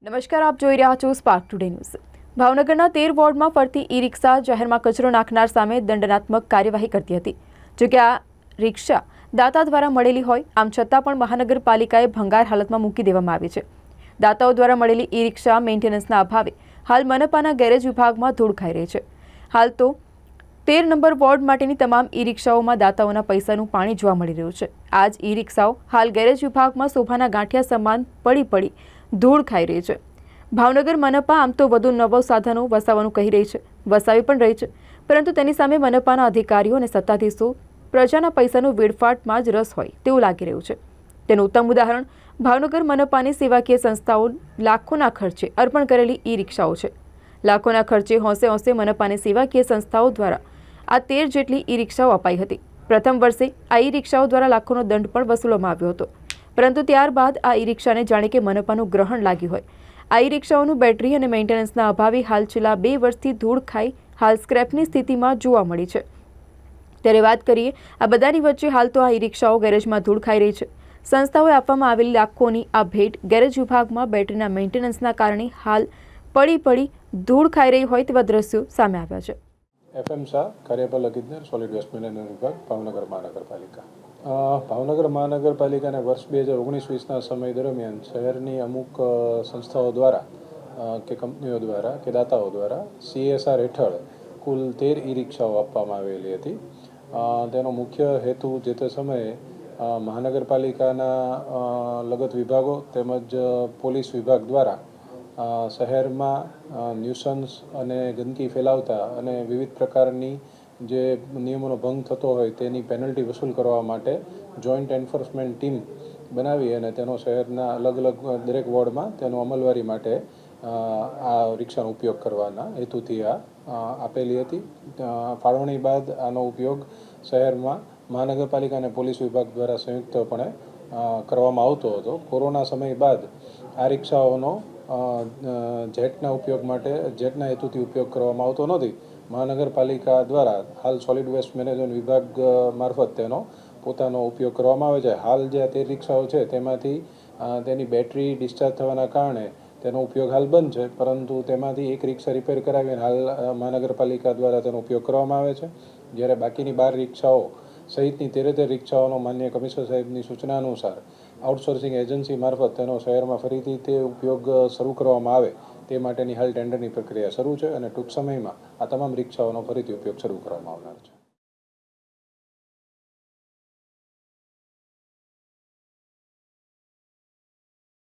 નમસ્કાર, આપ જોઈ રહ્યા છો સ્પાર્ક ટુડે ન્યૂઝ। ભાવનગરના 13 વોર્ડમાં ફરતી ઈ રિક્ષા જાહેરમાં કચરો નાખનાર સામે દંડનાત્મક કાર્યવાહી કરતી હતી। જોકે આ રિક્ષા દાતા દ્વારા મળેલી હોય, આમ છતાં પણ મહાનગરપાલિકાએ ભંગાર હાલતમાં મૂકી દેવામાં આવી છે। દાતાઓ દ્વારા મળેલી ઈ રિક્ષા મેન્ટેનન્સના અભાવે હાલ મનપાના ગેરેજ વિભાગમાં ધૂળ ખાઈ રહી છે। હાલ તો 13 નંબર વોર્ડ માટેની તમામ ઈ રિક્ષાઓમાં દાતાઓના પૈસાનું પાણી જોવા મળી રહ્યું છે। આ જ ઈ રિક્ષાઓ હાલ ગેરેજ વિભાગમાં શોભાના ગાંઠિયા સમાન પડી ધૂળ ખાઈ રહી છે। ભાવનગર મનપા આમ તો વધુ નવા સાધનો વસાવવાનું કહી રહી છે, વસાવી પણ રહી છે, પરંતુ તેની સામે મનપાના અધિકારીઓ અને સત્તાધીશો પ્રજાના પૈસાનું વેડફાટમાં જ રસ હોય તેવું લાગી રહ્યું છે। તેનું ઉત્તમ ઉદાહરણ ભાવનગર મનપાની સેવાકીય સંસ્થાઓ લાખોના ખર્ચે અર્પણ કરેલી ઈ રિક્ષાઓ છે। લાખોના ખર્ચે હોંશે હોંશે મનપાની સેવાકીય સંસ્થાઓ દ્વારા આ 13 જેટલી ઈ રિક્ષાઓ અપાઈ હતી। પ્રથમ વર્ષે આ ઈ રિક્ષાઓ દ્વારા લાખોનો દંડ પણ વસૂલવામાં આવ્યો હતો, પરંતુ ત્યારબાદ આ ઈ રિક્ષાને જાણે કે મનપાનું ગ્રહણ લાગ્યું હોય। આ ઈ રિક્ષાઓનું બેટરી અને મેન્ટેનન્સના અભાવે હાલ છેલ્લા 2 વર્ષથી ધૂળ ખાઈ હાલ સ્ક્રેપની સ્થિતિમાં જોવા મળી છે। ત્યારે વાત કરીએ આ બધાની વચ્ચે હાલ તો આ ઈ રિક્ષાઓ ગેરેજમાં ધૂળ ખાઈ રહી છે। સંસ્થાઓએ આપવામાં આવેલી લાખોની આ ભેટ ગેરેજ વિભાગમાં બેટરીના મેન્ટેનન્સના કારણે હાલ પડી ધૂળ ખાઈ રહી હોય તેવા દ્રશ્યો સામે આવ્યા છે। FM શાહ, કાર્યપાલક ઇજનેર, સોલિડ વેસ્ટ મેનેજમેન્ટ વિભાગ, ભાવનગર મહાનગરપાલિકા। ભાવનગર મહાનગરપાલિકાને વર્ષ 2019-20ના સમય દરમિયાન શહેરની અમુક સંસ્થાઓ દ્વારા કે કંપનીઓ દ્વારા કે દાતાઓ દ્વારા CSR હેઠળ કુલ 13 ઈ રિક્ષાઓ આપવામાં આવેલી હતી। તેનો મુખ્ય હેતુ જે તે સમયે મહાનગરપાલિકાના લગત વિભાગો તેમજ પોલીસ વિભાગ દ્વારા શહેરમાં ન્યુસન્સ અને ગંદકી ફેલાવતા અને વિવિધ પ્રકારની જે નિયમોનો ભંગ થતો હોય તેની પેનલ્ટી વસૂલ કરવા માટે જોઈન્ટ એન્ફોર્સમેન્ટ ટીમ બનાવી અને તેનો શહેરના અલગ અલગ દરેક વોર્ડમાં તેનો અમલવારી માટે આ રિક્ષાનો ઉપયોગ કરવાના હેતુથી આપેલી હતી। ફાળવણી બાદ આનો ઉપયોગ શહેરમાં મહાનગરપાલિકા અને પોલીસ વિભાગ દ્વારા સંયુક્તપણે કરવામાં આવતો હતો। કોરોના સમય બાદ આ રિક્ષાઓનો જેટના ઉપયોગ માટે જેટના હેતુથી ઉપયોગ કરવામાં આવતો નથી। મહાનગરપાલિકા દ્વારા હાલ સોલિડ વેસ્ટ મેનેજમેન્ટ વિભાગ મારફત તેનો પોતાનો ઉપયોગ કરવામાં આવે છે। હાલ જે આ 13 રિક્ષાઓ છે તેમાંથી તેની બેટરી ડિસ્ચાર્જ થવાના કારણે તેનો ઉપયોગ હાલ બંધ છે, પરંતુ તેમાંથી એક રિક્ષા રિપેર કરાવીને હાલ મહાનગરપાલિકા દ્વારા તેનો ઉપયોગ કરવામાં આવે છે। જ્યારે બાકીની 12 રિક્ષાઓ સહિતની 13 રિક્ષાઓનો માન્ય કમિશનર સાહેબની સૂચના અનુસાર આઉટસોર્સિંગ એજન્સી મારફત તેનો શહેરમાં ફરીથી તે ઉપયોગ શરૂ કરવામાં આવે તે માટેની હાલ ટેન્ડરની પ્રક્રિયા શરૂ છે અને ટૂંક સમયમાં આ તમામ રિક્ષાઓનો ફરીથી ઉપયોગ શરૂ કરવામાં આવનાર છે।